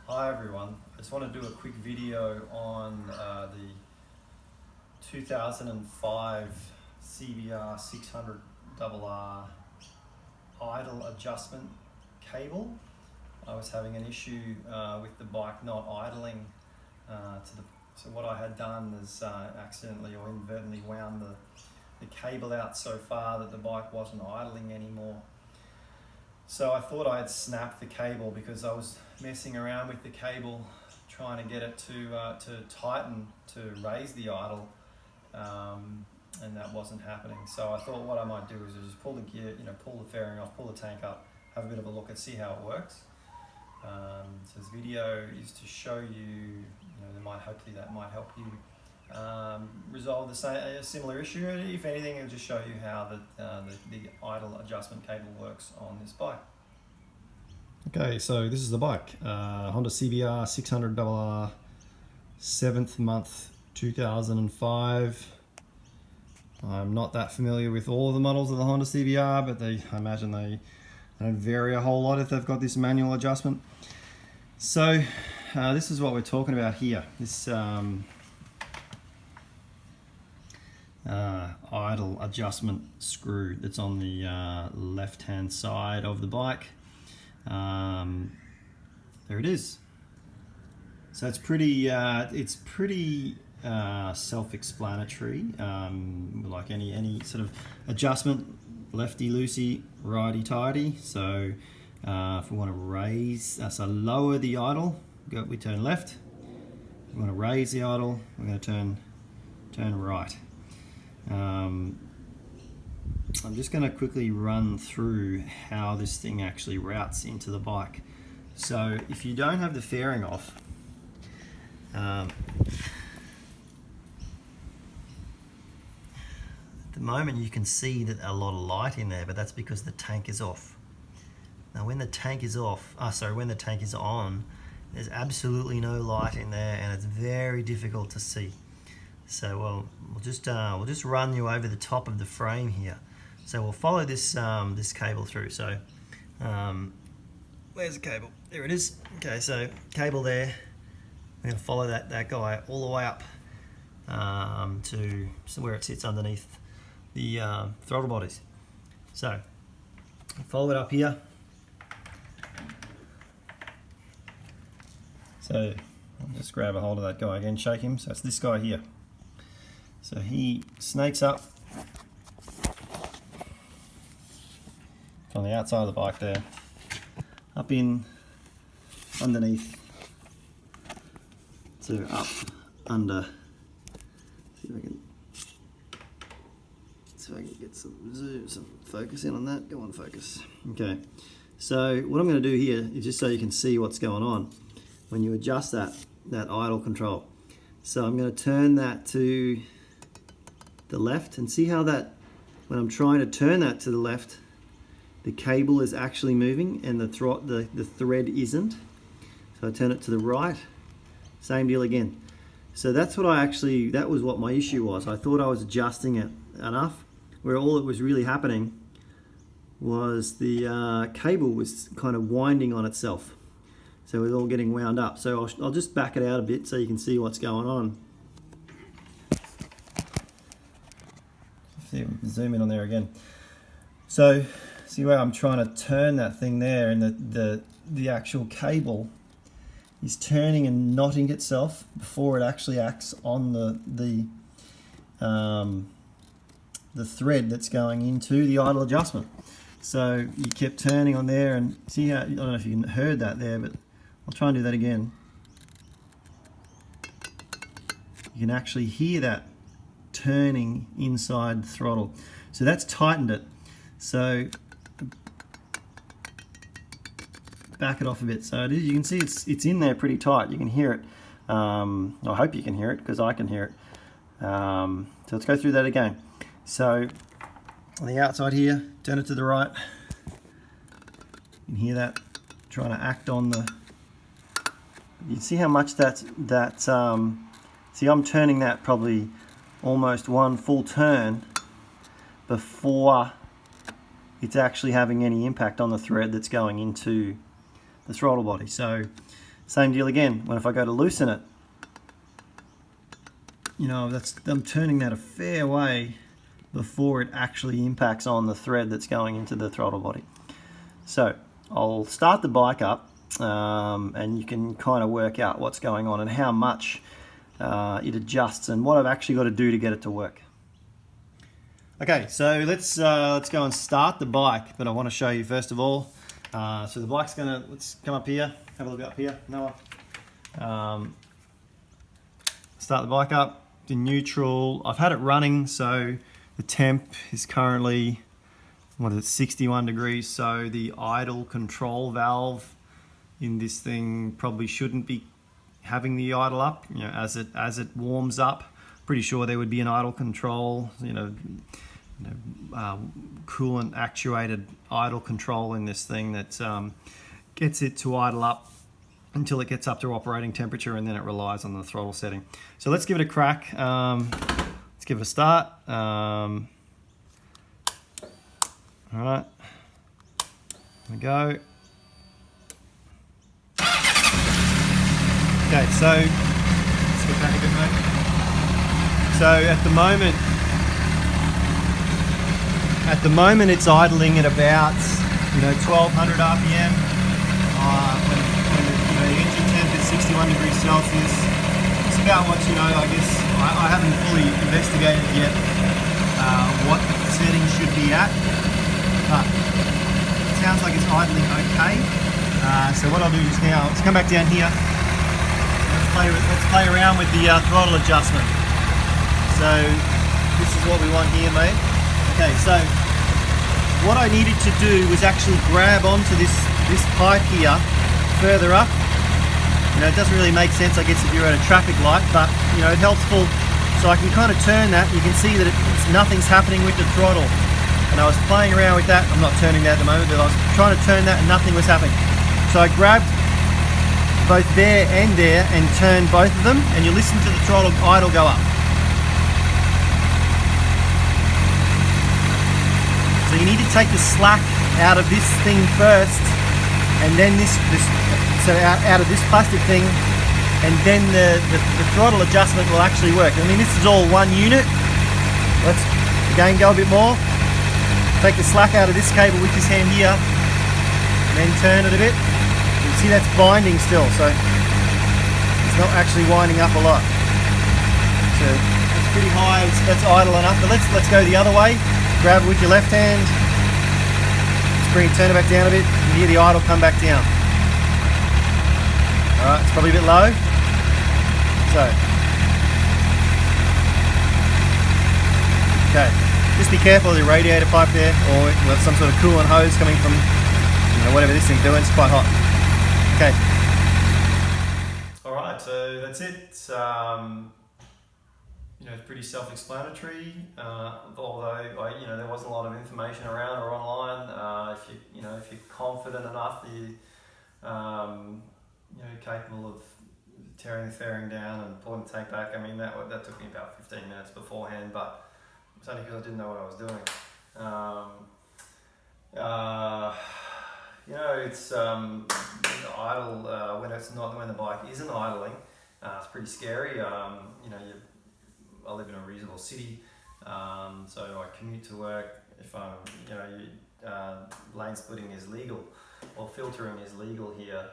Hi everyone, I just want to do a quick video on the 2005 CBR600RR idle adjustment cable. I was having an issue with the bike not idling so what I had done is accidentally or inadvertently wound the cable out so far that the bike wasn't idling anymore. So I thought I had snapped the cable because I was messing around with the cable trying to get it to tighten to raise the idle, and that wasn't happening. So I thought what I might do is just pull the gear, pull the fairing off, pull the tank up, have a bit of a look and see how it works. So this video is to show you, hopefully that might help you resolve a similar issue. If anything, it'll just show you how the idle adjustment cable works on this bike. Okay, so this is the bike, Honda CBR600RR, 7th month 2005. I'm not that familiar with all the models of the Honda CBR, but I imagine they don't vary a whole lot if they've got this manual adjustment. So this is what we're talking about here. This idle adjustment screw that's on the left hand side of the bike. There it is. So it's pretty self-explanatory, like any sort of adjustment, lefty loosey, righty tighty. So if we want to raise, so lower the idle, we turn left. If we want to raise the idle, we're going to turn right. I'm just going to quickly run through how this thing actually routes into the bike. So if you don't have the fairing off, at the moment you can see that a lot of light in there, but that's because the tank is off. Now when the tank is off, when the tank is on, there's absolutely no light in there and it's very difficult to see. So we'll just run you over the top of the frame here. So we'll follow this this cable through. So where's the cable? There it is. Okay, so cable there. We're going to follow that guy all the way up to where it sits underneath the throttle bodies. So follow it up here. So I'll just grab a hold of that guy again, shake him. So it's this guy here. So he snakes up on the outside of the bike there, up in underneath to up under. See if I can get some focus in on that. Go on, focus. Okay. So what I'm going to do here is just so you can see what's going on when you adjust that idle control. So I'm going to turn that to the left and see how that, when I'm trying to turn that to the left, the cable is actually moving and the thread isn't. So I turn it to the right, same deal again. So that's what that was what my issue was. I thought I was adjusting it enough, where all that was really happening was the cable was kind of winding on itself. So it was all getting wound up. So I'll just back it out a bit so you can see what's going on. Zoom in on there again. So see where I'm trying to turn that thing there, and the actual cable is turning and knotting itself before it actually acts on the thread that's going into the idle adjustment. So you kept turning on there, and see how, I don't know if you heard that there, but I'll try and do that again. You can actually hear that turning inside the throttle. So that's tightened it. So back it off a bit. So you can see it's in there pretty tight. You can hear it. I hope you can hear it because I can hear it. So let's go through that again. So on the outside here, turn it to the right. You can hear that trying to act on the. You can see how much see, I'm turning that probably almost one full turn before it's actually having any impact on the thread that's going into the throttle body. So Same deal again. When if I go to loosen it, you know, I'm turning that a fair way before it actually impacts on the thread that's going into the throttle body. So I'll start the bike up, and you can kind of work out what's going on and how much it adjusts and what I've actually got to do to get it to work. Okay, so let's go and start the bike, but I want to show you first of all. So the bike's gonna, let's come up here, have a look up here, Noah. Start the bike up in neutral. I've had it running, so the temp is currently, what is it, 61 degrees, so the idle control valve in this thing probably shouldn't be having the idle up. You know, as it warms up, pretty sure there would be an idle control, coolant actuated idle control in this thing that gets it to idle up until it gets up to operating temperature, and then it relies on the throttle setting. So let's give it a crack. Let's give it a start. All right, here we go. Okay, so let's get back a bit, mate. So at the moment it's idling at about 1200 RPM. When the engine temp is 61 degrees Celsius. It's about what I guess I haven't fully investigated yet what the setting should be at, but it sounds like it's idling okay. So what I'll do just now, let's come back down here. Let's play around with the throttle adjustment. So this is what we want here, mate. Okay, so what I needed to do was actually grab onto this pipe here further up. It doesn't really make sense, I guess, if you're at a traffic light, but it helps full. So I can kind of turn that. You can see that nothing's happening with the throttle. And I was playing around with that. I'm not turning that at the moment, but I was trying to turn that and nothing was happening. So I grabbed both there and turned both of them, and you listen to the throttle idle go up. So you need to take the slack out of this thing first, and then out of this plastic thing, and then the throttle adjustment will actually work. I mean, this is all one unit. Let's again go a bit more. Take the slack out of this cable with this hand here, and then turn it a bit. You see that's binding still, so it's not actually winding up a lot. So it's pretty high, that's idle enough. But let's go the other way. Grab it with your left hand. Let's turn it back down a bit. You hear the idle come back down. Alright, it's probably a bit low. So, okay, just be careful of the radiator pipe there, or some sort of coolant hose coming from whatever this thing's doing. It's quite hot. Okay. Alright, so that's it. It's pretty self-explanatory, although there wasn't a lot of information around or online. If you're confident enough that you're capable of tearing the fairing down and pulling the tank back. I mean, that took me about 15 minutes beforehand, but it's only because I didn't know what I was doing. It's idle when the bike isn't idling. It's pretty scary. I live in a reasonable city, so I commute to work. If lane splitting is legal, or filtering is legal here.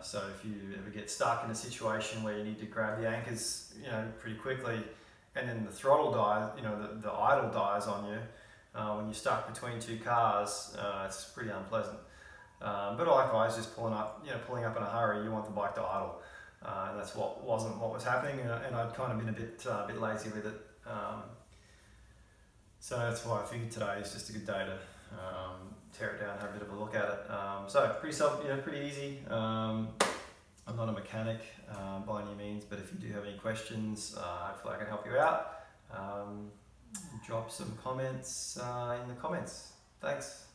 So if you ever get stuck in a situation where you need to grab the anchors, pretty quickly, and then the throttle dies, the idle dies on you when you're stuck between two cars, it's pretty unpleasant. But likewise, just pulling up in a hurry, you want the bike to idle. And that's what was happening, and I'd kind of been a bit lazy with it. So that's why I figured today is just a good day to tear it down, have a bit of a look at it. So pretty easy. I'm not a mechanic by any means, but if you do have any questions, hopefully I can help you out. Drop some comments in the comments. Thanks.